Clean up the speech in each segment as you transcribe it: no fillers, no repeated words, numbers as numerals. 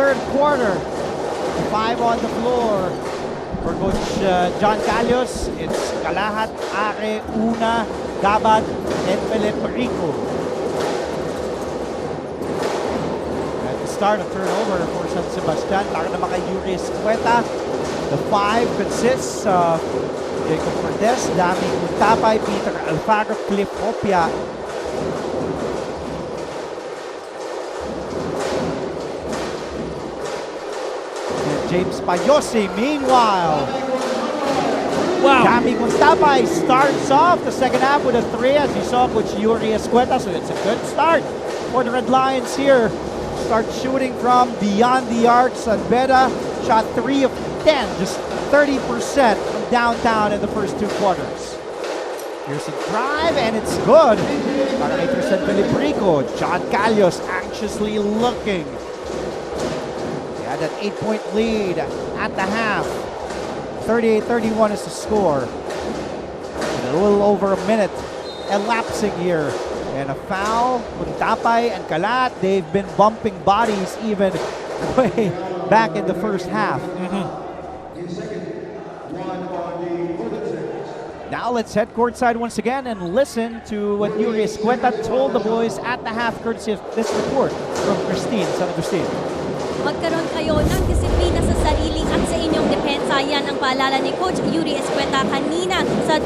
third quarter. 5 on the floor. For Coach John Calios, it's Kalahat, Are, Una, Gabat, and Felipe Rico. At the start of turnover for San Sebastian, para naman kay Yuri Escueta. The 5 consists of Jacob Cortez, Dami Untapay, Peter Alfaro, Cliff Hopia. James Payosi, meanwhile. Wow. Dami Untapay starts off the second half with a 3, as you saw, Coach Yuri Escueta. So it's a good start for the Red Lions here. Start shooting from beyond the arc. San Beda shot 3 of 10, just 30% from downtown in the first 2 quarters. Here's a drive, and it's good. Para kay Felipe Rico. John Calios anxiously looking. They had an 8-point lead at the half. 38-31 is the score. And a little over a minute elapsing here. And a foul. Untapay and Kalat, they've been bumping bodies even way back in the first half. Now let's head courtside once again and listen to what Yuri Escueta told the boys at the half, courtesy of this report from Christine, San Agustin. Magkaroon kayo ng disiplina sa sarili at sa inyong depensa. Yan ang paalala ni Coach Yuri Escueta kanina sa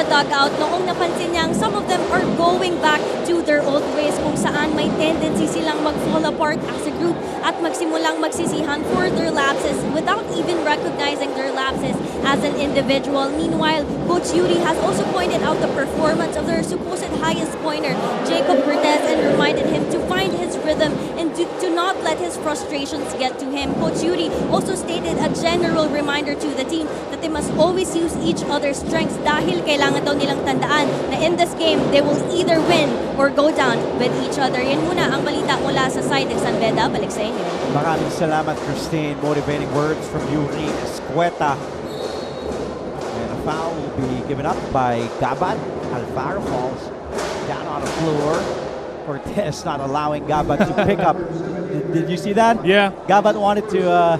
dugout noong napansin niyang some of them are going back to their old ways, kung saan may tendency silang mag-fall apart as a group at magsimulang magsisihan for their lapses without even recognizing their lapses as an individual. Meanwhile, Coach Yuri has also pointed out the performance of their supposed highest pointer, Jacob Cortez, and reminded him to find his rhythm and to not let his frustrations get to him. Coach Yuri also stated a general reminder to the team that they must always use each other's strengths dahil kailangan daw nilang tandaan na in this game, they will either win or go down with each other. Yan muna ang balita mula sa side ng San Beda. Balik sa inyo. Maraming salamat, Christine. Motivating words from Yuri Escueta. And a foul will be given up by Gabat. Alfaro falls down on the floor. Cortez not allowing Gabat to pick up. Did you see that? Yeah. Gabat wanted to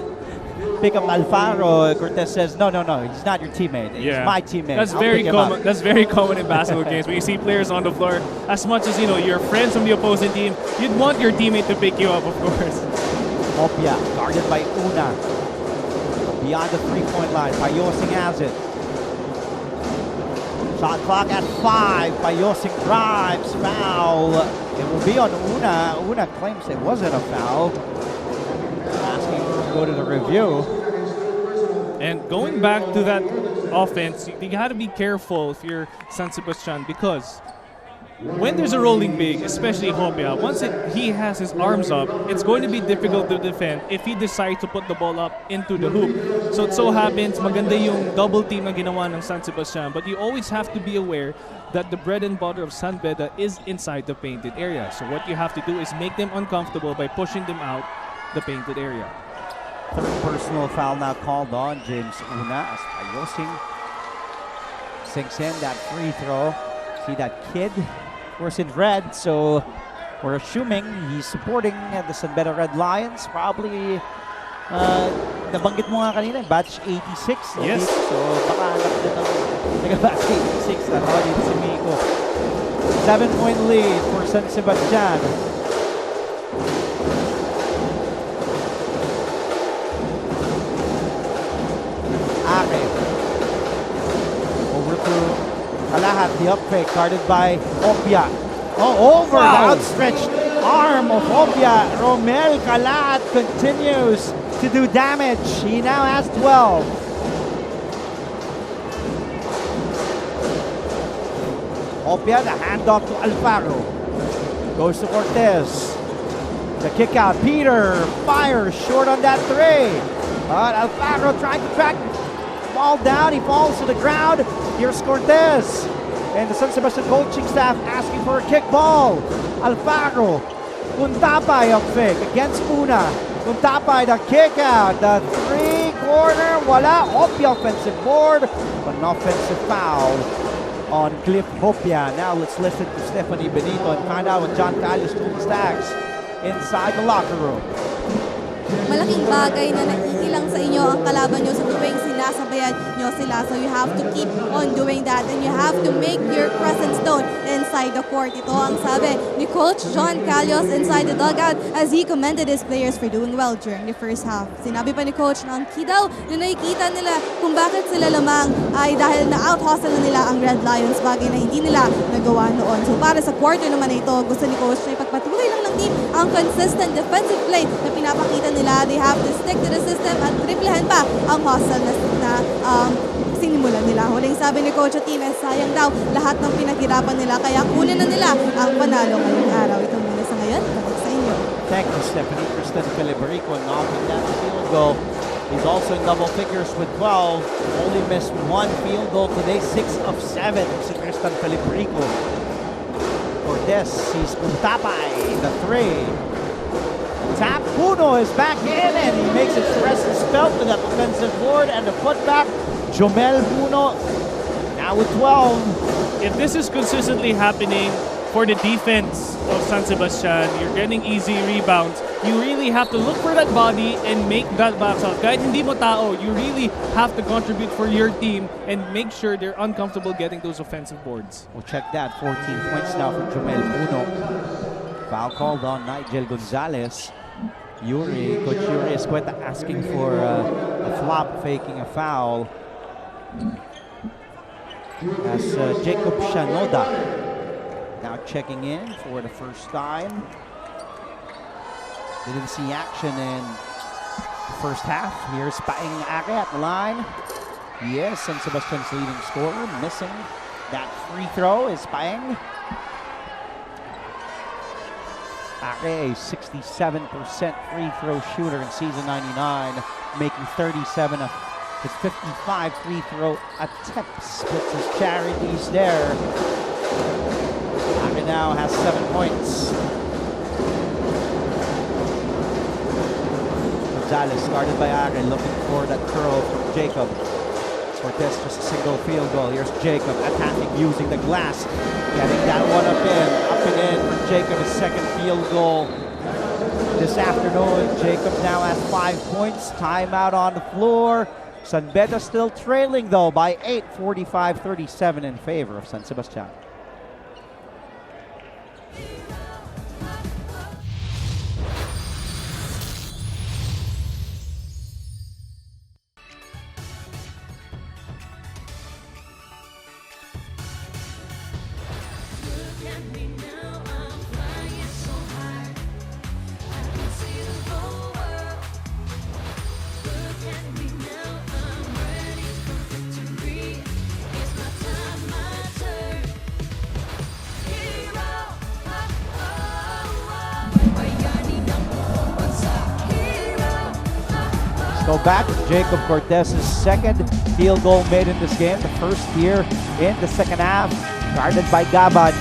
pick up Alfaro. Cortez says, no, he's not your teammate. He's my teammate. That's very common. That's very common in basketball games. When you see players on the floor, as much as you're friends from the opposing team, you'd want your teammate to pick you up, of course. Hopia guarded by Una. Beyond the 3-point line, Payosing has it. Shot clock at 5. Payosing drives, foul. It will be on Una. Una claims it wasn't a foul. Asking to go to the review. And going back to that offense, you got to be careful if you're San Sebastian, because when there's a rolling big, especially Hopia, once he has his arms up, it's going to be difficult to defend if he decides to put the ball up into the hoop. So it so happens, maganda yung double team na ginawa ng San Sebastian, but you always have to be aware that the bread and butter of San Beda is inside the painted area. So what you have to do is make them uncomfortable by pushing them out the painted area. Third personal foul now called on James Una as Payosing sinks in that free throw. See that kid? Of course in red, so we're assuming he's supporting the San Beda Red Lions. Probably, nabanggit mo nga kanina, batch 86. Yes. So baka anak din ng batch 86 na dito si Miko. 7-point lead for San Sebastian. Are. Over to Kalahat, the up fake, guarded by Hopia. Oh, over the outstretched arm of Hopia. Romel Kalahat continues to do damage. He now has 12. Hopia, the handoff to Alfaro. Goes to Cortez. The kick out. Peter fires short on that 3. But Alfaro trying to track the ball down. He falls to the ground. Here's Cortez. And the San Sebastian coaching staff asking for a kick ball. Alfaro. Untapay up fake against Una. Untapay, the kick out. The 3-corner. Wala. Hopia offensive board. But an offensive foul on Cliff Hopia. Now let's listen to Stephanie Benito and find out what John Calios told the Stags inside the locker room. malaking bagay na naiilang sa inyo ang kalaban nyo sa tuwing sinasabayan nyo sila. So you have to keep on doing that and you have to make your presence known inside the court. Ito ang sabi ni Coach John Calios inside the dugout as he commended his players for doing well during the first half. Sinabi pa ni Coach na ang key daw na nakikita nila kung bakit sila lamang ay dahil na out-hustle na nila ang Red Lions, bagay na hindi nila nagawa noon. So para sa quarter naman na ito, gusto ni Coach na ipagpatuloy lang ng team ang consistent defensive play na pinapakita nila. They have to stick to the system at triplehan pa ang hustle na sinimulan nila. Huling sabi ni Coach Atines, sayang daw lahat ng pinaghirapan nila kaya kunin na nila ang panalo ngayong araw. Ito muna sa ngayon, balik sa inyo. Thank you, Stephanie. Kristen Filiberico knocking that field goal. He's also in double figures with 12. Only missed one field goal today, 6 of 7. Si Kristen Filiberico. Cortez sees Untapay, the 3. Tap Puno is back in and he makes his presence felt with that offensive board and the putback. Jomel Puno now with 12. If this is consistently happening for the defense of San Sebastian, you're getting easy rebounds. You really have to look for that body and make that box out. Kahit hindi mo tao, you really have to contribute for your team and make sure they're uncomfortable getting those offensive boards. We'll check that. 14 points now for Jomel Puno. Foul called on Nigel Gonzalez. Coach Yuri Escueta asking for a flop, faking a foul. As Jacob Shanoda now checking in for the first time. Didn't see action in the first half. Here's Paeng Ake at the line. Yes, San Sebastian's leading scorer. Missing that free throw is Paeng. Ake, a 67% free throw shooter in season 99, making 37 of his 55 free throw attempts. Puts his charities there. Ake now has 7 points. Gonzalez started by Ake, looking for that curl from Jacob. Cortez just a single field goal. Here's Jacob attacking using the glass. Getting that one up and in for Jacob, his second field goal this afternoon. Jacob now has 5 points. Timeout on the floor. San Beda still trailing though by 8, 45-37 in favor of San Sebastian. Go back, Jacob Cortez's second field goal made in this game, the first here in the second half, guarded by Gaban.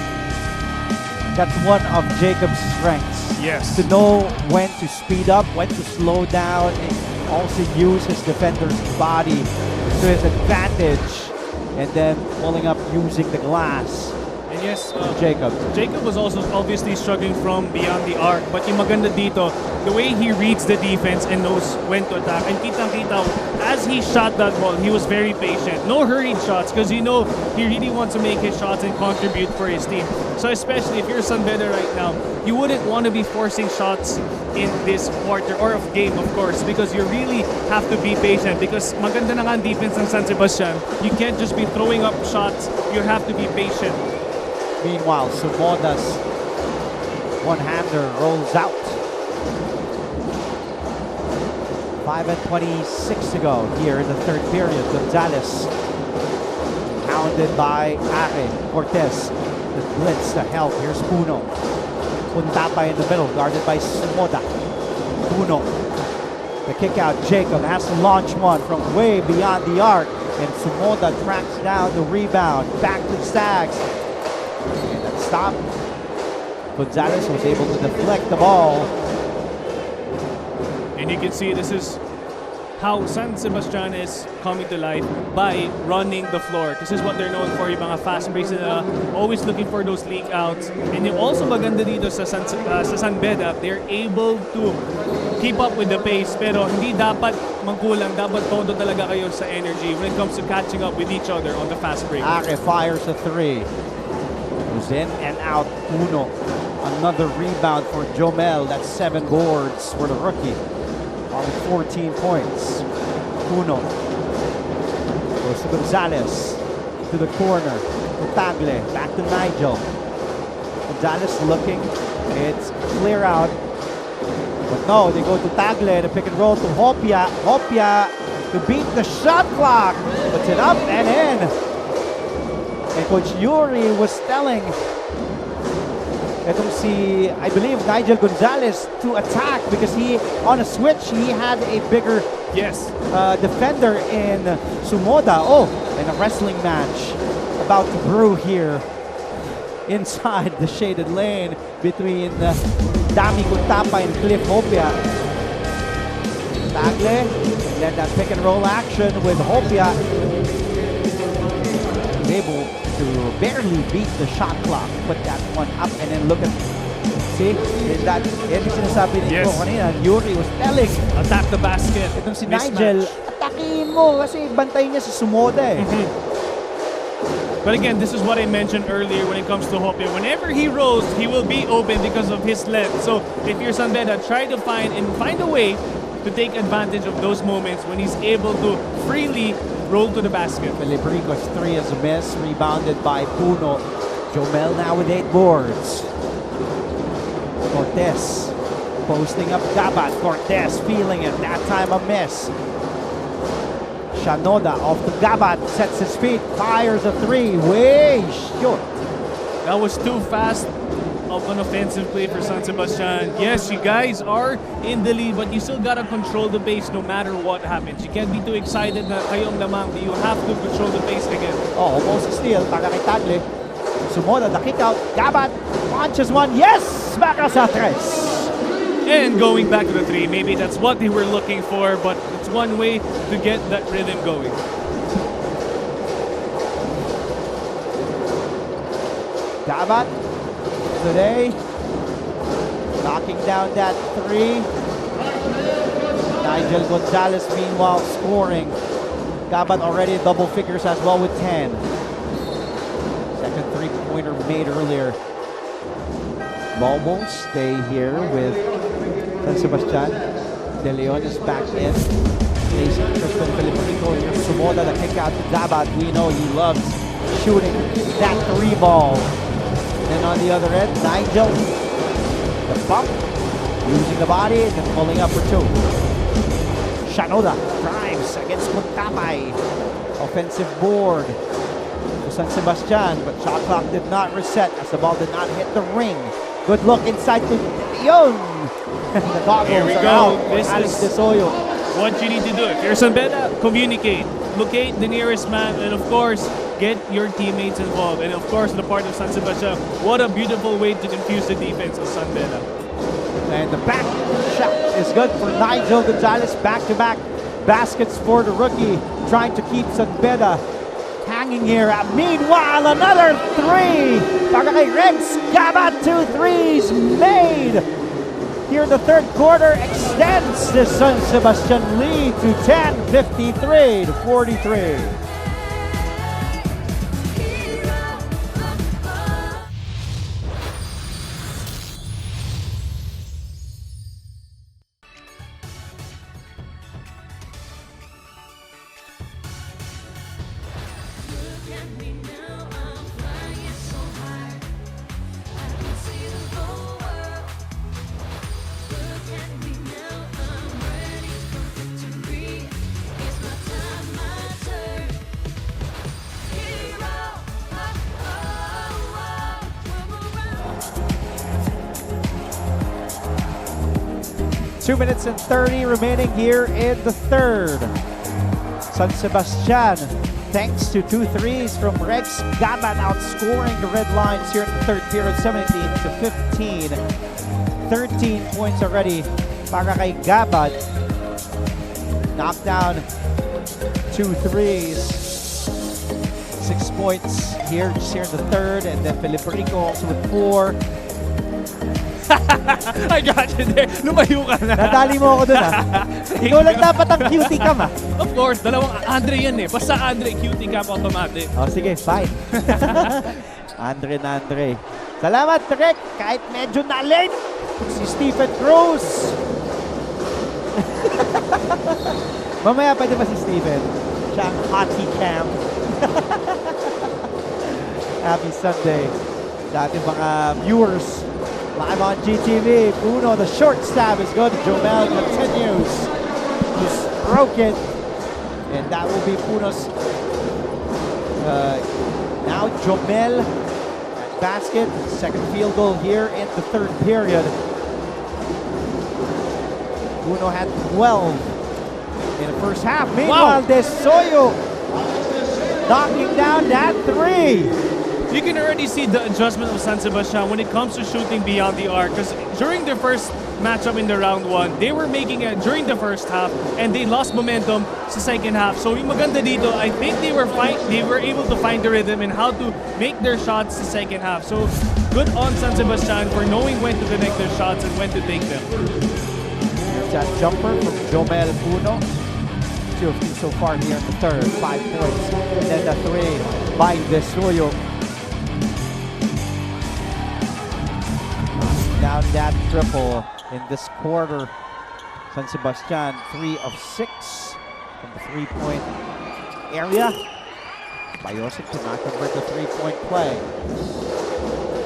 That's one of Jacob's strengths. Yes. To know when to speed up, when to slow down, and also use his defender's body to his advantage, and then pulling up using the glass. And yes, Jacob was also obviously struggling from beyond the arc. But yung maganda dito, the way he reads the defense and knows when to attack. And kitang-kita, as he shot that ball, he was very patient. No hurried shots because he really wants to make his shots and contribute for his team. So especially if you're San Beda right now, you wouldn't want to be forcing shots in this quarter or of game, of course, because you really have to be patient because maganda na nga ang defense ng San Sebastian. You can't just be throwing up shots. You have to be patient. Meanwhile, Sumoda's one-hander rolls out. 5:26 to go here in the third period. Gonzalez hounded by Ake. Cortez, the blitz to help. Here's Puno. Untapay in the middle, guarded by Sumoda. Puno, the kick out. Jacob has to launch one from way beyond the arc. And Sumoda tracks down the rebound. Back to the Stags. And that stop. Gonzalez was able to deflect the ball. And you can see this is how San Sebastian is coming to life by running the floor. This is what they're known for, yung mga fast breaks nila, always looking for those leak outs. And yung also maganda dito sa San Beda, they're able to keep up with the pace, pero hindi dapat magkulang, dapat todo talaga kayo sa energy when it comes to catching up with each other on the fast break. Ake fires a three. Goes in and out. Uno. Another rebound for Jomel. That's 7 boards for the rookie. On 14 points. Uno. Goes to Gonzalez. To the corner. To Tagle. Back to Nigel. Gonzalez looking. It's clear out. But no, they go to Tagle. The pick and roll to Hopia. Hopia to beat the shot clock. Puts it up and in. And Coach Yuri was telling itong si, I believe, Nigel Gonzalez to attack because he, on a switch, he had a bigger defender in Sumoda. Oh, and a wrestling match about to brew here inside the shaded lane between Dami Kuntapa and Cliff Hopia. Tagle, and then that pick and roll action with Hopia. Able to barely beat the shot clock. Put that one up and then look at, see, that yung sinasabi nito kanina, Yuri was telling, attack the basket. Itong si Nigel, atakin mo kasi bantay niya si Sumoda eh. But again, this is what I mentioned earlier when it comes to Hopia. Whenever he rolls, he will be open because of his length. So if you're San Beda, try to find a way to take advantage of those moments when he's able to freely roll to the basket. Filibrico's three is a miss, rebounded by Puno. Jomel now with 8 boards. Cortez posting up Gabat. Cortez feeling it. That time a miss. Shanoda off to Gabat. Sets his feet. Fires a three. Way short. That was too fast of an offensive play for San Sebastian. Yes, you guys are in the lead, but you still gotta control the pace no matter what happens. You can't be too excited na kayong lamang. You have to control the pace again. Oh, almost a steal. Para kay Tagle. Sumoda, the kick out. Gabat launches one. Yes! Baka sa tres. And going back to the three. Maybe that's what they were looking for, but it's one way to get that rhythm going. Gabat today knocking down that three. Nigel Gonzalez meanwhile scoring. Gabat already double figures as well with 10. Second three-pointer made earlier. Bobo stay here with San Sebastian. De Leon is back in. Jason Tristan Filipico. Here's Sumoda, the kick out to Gabat. We know he loves shooting that three ball. Then on the other end, Nigel, the bump, using the body and then pulling up for 2. Shanoda drives against Kuntapay. Offensive board to San Sebastian, but shot clock did not reset as the ball did not hit the ring. Good look inside to Leon. The goggles are out. This Alex is Desoyo. what you need to do. If you're San Beda, communicate. Locate the nearest man, and of course, get your teammates involved. And of course, the part of San Sebastian, what a beautiful way to confuse the defense of San Beda. And the back shot is good for Nigel Gonzalez. Back-to-back baskets for the rookie, trying to keep San Beda hanging here. Meanwhile, another three. Para kay Rex Gabat, 2 threes made. Here in the third quarter extends the San Sebastian lead to 10, 53 to 43. Two minutes and 30 remaining here in the third. San Sebastian, thanks to 2 threes from Rex Gabat, outscoring the Red Lions here in the third period, 17 to 15. 13 points already para kay Gabat. knocked down 2 threes. 6 points here, just here in the third, and then Felipe Rico also with 4. I got you there. Lumayo ka na. Nadali mo ako dun Ikaw lang dapat ang cutie cam Of course, dalawang Andre yan eh. Basta Andre, cutie cap automatic. Oh, sige, fine. Andre. Salamat, Rick. Kahit medyo na-late, si Stephen Cruz. Mamaya pwede pa si Stephen. Siya ang hockey cam. Happy Sunday. Dati mga viewers, live on GTV. Puno, the short stab is good. Jomel continues to stroke it. And that will be Puno's. Now Jomel at basket. Second field goal here in the third period. Puno had 12 in the first half. Meanwhile, Desoyo knocking down that 3. You can already see the adjustment of San Sebastian when it comes to shooting beyond the arc. Because during their first matchup in the round 1, they were making it during the first half and they lost momentum sa second half. So yung maganda dito, I think they were able to find the rhythm and how to make their shots sa second half. So good on San Sebastian for knowing when to connect their shots and when to take them. Here's that jumper from Jomel Puno. 2 of 2 so far here in the third. 5 points. And then the 3 by Desoyo. Down that triple in this quarter. San Sebastian 3 of 6 from the 3-point area. Bayosik could not convert the 3-point play.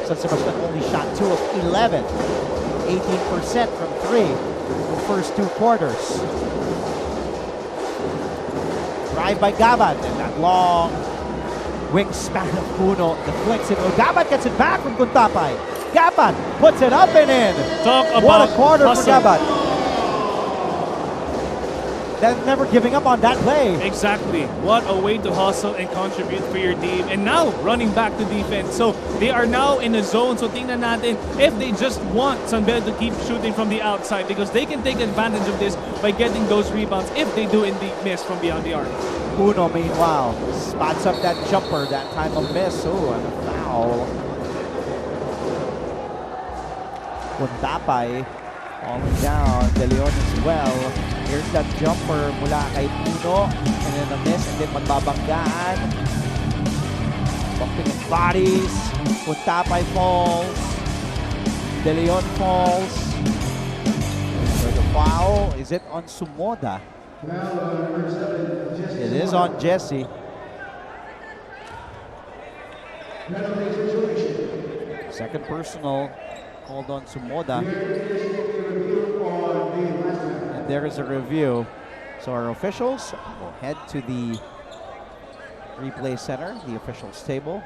San Sebastian only shot 2 of 11. 18% from 3 in the first 2 quarters. Drive by Gabat and that long wingspan of Puno deflects it. Oh, Gabat gets it back from Guntapay. Gabat puts it up and in. Talk about what a quarter hustle. for Gabat. Then never giving up on that play. Exactly. What a way to hustle and contribute for your team. And now, running back to defense. So, they are now in a zone. So, tingnan natin if they just want San Beda to keep shooting from the outside because they can take advantage of this by getting those rebounds if they do indeed miss from beyond the arc. Puno, meanwhile, spots up that jumper. That time a miss. Oh, and a foul. Guntapay falling down. De Leon as well. Here's that jumper mula kay Puno. And then a miss. And then magbabanggaan. Bumping of bodies. Guntapay falls. De Leon falls. So the foul, is it on Sumoda? It is on Jesse. Second personal called on Sumoda. And there is a review. So our officials will head to the replay center, the officials table.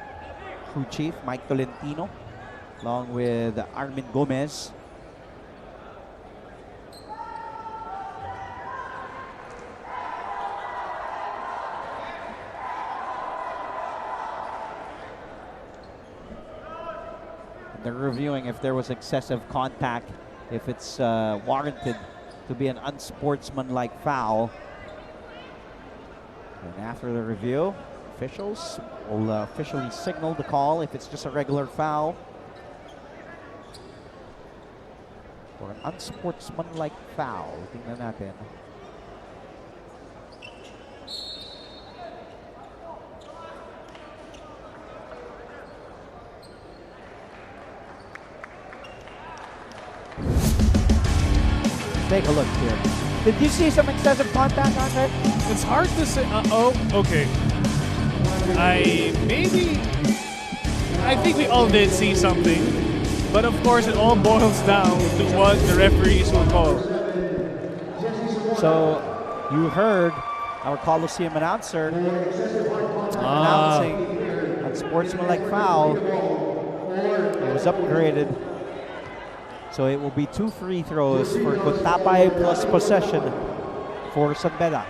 Crew chief Mike Tolentino, along with Armin Gomez. They're reviewing if there was excessive contact, if it's warranted to be an unsportsmanlike foul. And after the review, officials will officially signal the call if it's just a regular foul. Or an unsportsmanlike foul. Tingnan natin. Take a look here. Did you see some excessive contact on it? It's hard to say. Okay. I think we all did see something. But of course, it all boils down to what the referees will call. So, you heard our Coliseum announcer announcing unsportsmanlike foul. It was upgraded. So it will be 2 free throws for Guntapay plus possession for San Beda.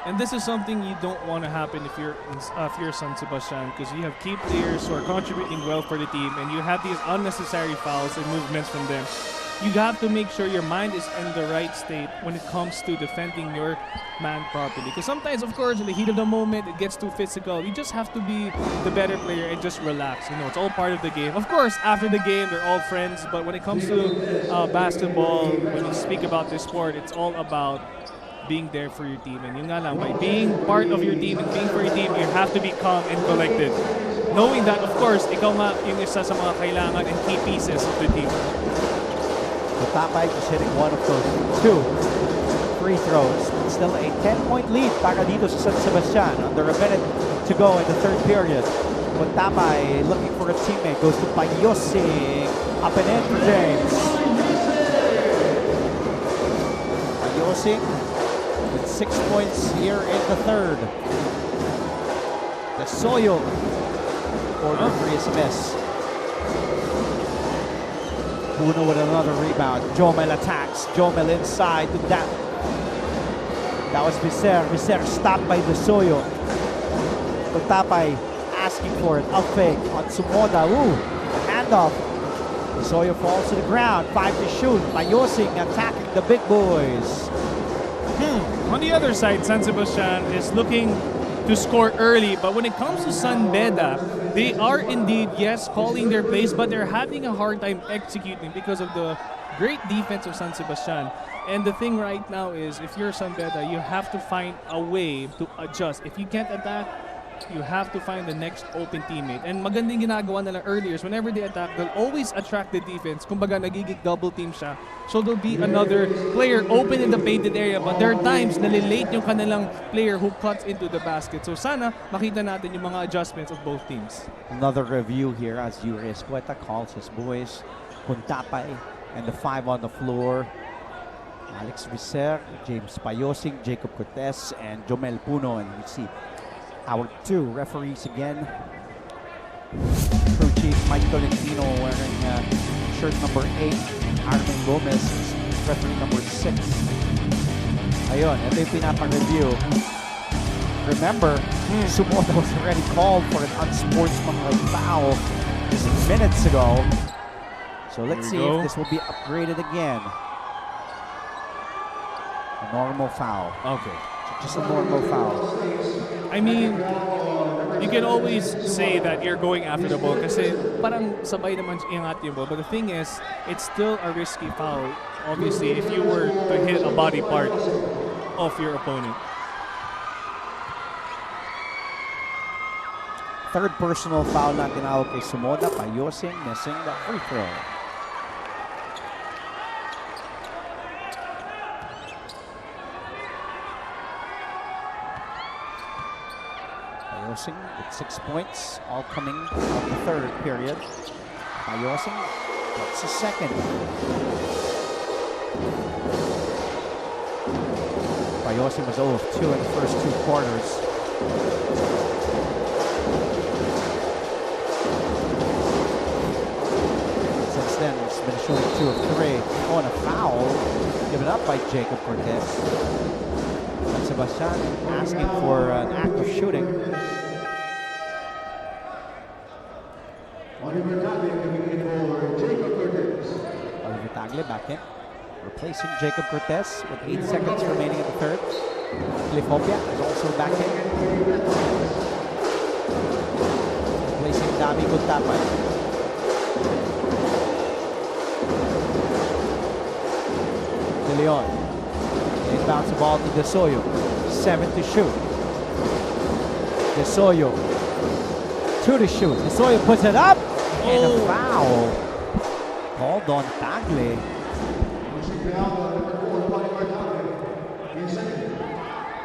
And this is something you don't want to happen if you're San Sebastian, because you have key players who are contributing well for the team, and you have these unnecessary fouls and movements from them. you have to make sure your mind is in the right state when it comes to defending your man properly. Because sometimes, of course, in the heat of the moment, it gets too physical. You just have to be the better player and just relax. You know, it's all part of the game. Of course, after the game, they're all friends. But when it comes to basketball, when you speak about this sport, it's all about being there for your team. And yun nga lang, by being part of your team and being for your team, you have to be calm and collected. Knowing that, of course, ikaw nga yung isa sa mga kailangan and key pieces of the team. Tapay just hitting one of those 2 free throws. Still a 10-point lead para dito sa San Sebastian. Under a minute to go in the third period. Tapay looking for a teammate. Goes to Payosing. Up and in for James. Payosing with 6 points here in the third. Desoyo. Corner 3 is a miss. Puno with another rebound. Jomel attacks. Jomel inside to that. That was Viser. Viser stopped by Desoyo. Tapay asking for it. Up fake on Sumoda. Ooh, handoff. Desoyo falls to the ground. 5 to shoot. Payosing attacking the big boys. On the other side, San Sebastian is looking to score early, but when it comes to San Beda, they are indeed, yes, calling their plays, but they're having a hard time executing because of the great defense of San Sebastian. And the thing right now is, if you're San Beda, you have to find a way to adjust. If you can't attack, you have to find the next open teammate. And magandang ginagawa nila earlier is whenever they attack, they'll always attract the defense. Kumbaga, nagiging double team siya. So there'll be another player open in the painted area, but there are times nalilate yung kanilang player who cuts into the basket. So sana makita natin yung mga adjustments of both teams. Another review here as Yuri Escueta calls his boys. Puntapay and the 5 on the floor. Alex Viser, James Payosing, Jacob Cortez, and Jomel Puno. And we see our 2 referees again. Crew Chief Mike Tolentino wearing shirt number 8. Armin Gomez, referee number 6. Ayun, ito yung pinapang-review. Remember, Sumoda was already called for an unsportsmanlike foul just minutes ago. So let's see if this will be upgraded again. A normal foul. Okay. Just a normal foul. I mean, you can always say that you're going after the ball kasi parang sabay naman ingat yung ball. But the thing is, it's still a risky foul, obviously, if you were to hit a body part of your opponent. Third personal foul na tinawag kay Sumoda. Payosing missing the free throw. Payosing with 6 points, all coming from the third period. Payosing gets a second. Payosing was 0 of 2 in the first 2 quarters. Since then, he's been shooting 2 of 3. Oh, and a foul given up by Jacob Cortez. San Sebastian asking for an act of shooting. Oliver Tagle back in, replacing Jacob Cortez with 8 seconds remaining in the third. Cliff Hopia is also back in, replacing Dami Guntapay. De Leon inbounds the ball to Desoyo. 7 to shoot. Desoyo. 2 to shoot. Desoyo puts it up. And a foul called on Tagle.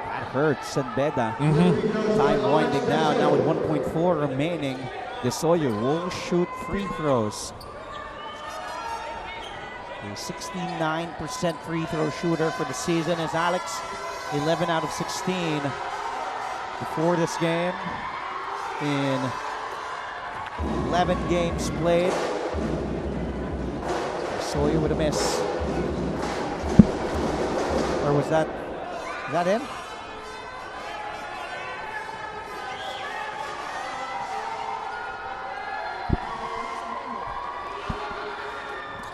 That hurts San Beda. Time winding down now with 1.4 remaining. Desoyo will shoot free throws. A 69% free throw shooter for the season is Alex. 11 out of 16 before this game. In 11 games played. Sawyer with a miss. Or was that? Is that him?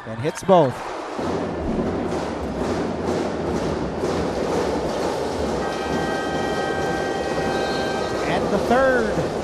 And hits both. And the third.